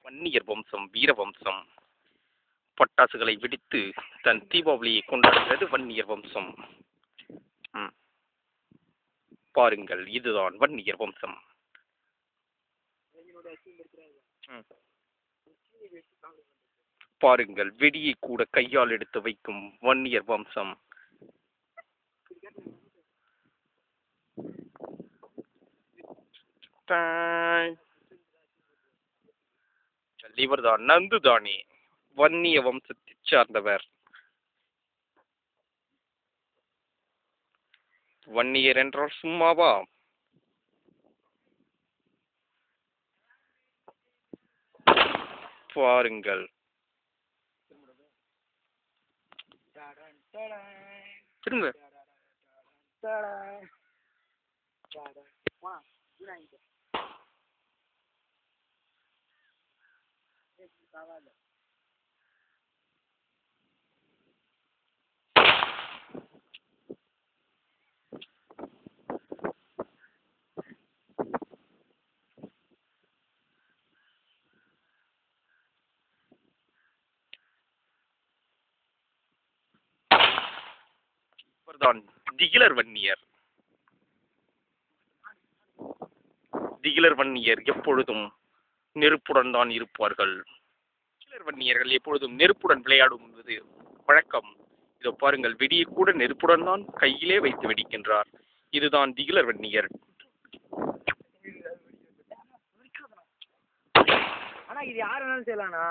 வன்னியர் வம்சம் வீர வம்சம். பட்டாசுகளை வெடித்து தன் தீபாவளியை கொண்டாடுகிறது வன்னியர் வம்சம். பாருங்கள், இதுதான் வன்னியர் வம்சம். பாருங்கள், வெடியை கூட கையால் எடுத்து வைக்கும் வன்னியர் வம்சம். இவர்தான் நந்துதானே, வன்னிய வம்சத்தை சார்ந்தவர். வன்னியர் என்றால் சும்மாவா? பாருங்கள், திரும்ப இவர்தான் திகிலர் வன்னியர். திகிலர் வன்னியர் எப்பொழுதும் நெருப்புடன் தான் இருப்பார்கள். திகிலர் வன்னியர்கள் எப்பொழுதும் நெருப்புடன் விளையாடுவது வழக்கம். இதோ பாருங்கள், வெடியை கூட நெருப்புடன் தான் கையிலே வைத்து வெடிக்கின்றார். இதுதான் திகிலர் வன்னியர். ஆனா இது யாரு வேணாலும் செய்யலாம்ண்ணா.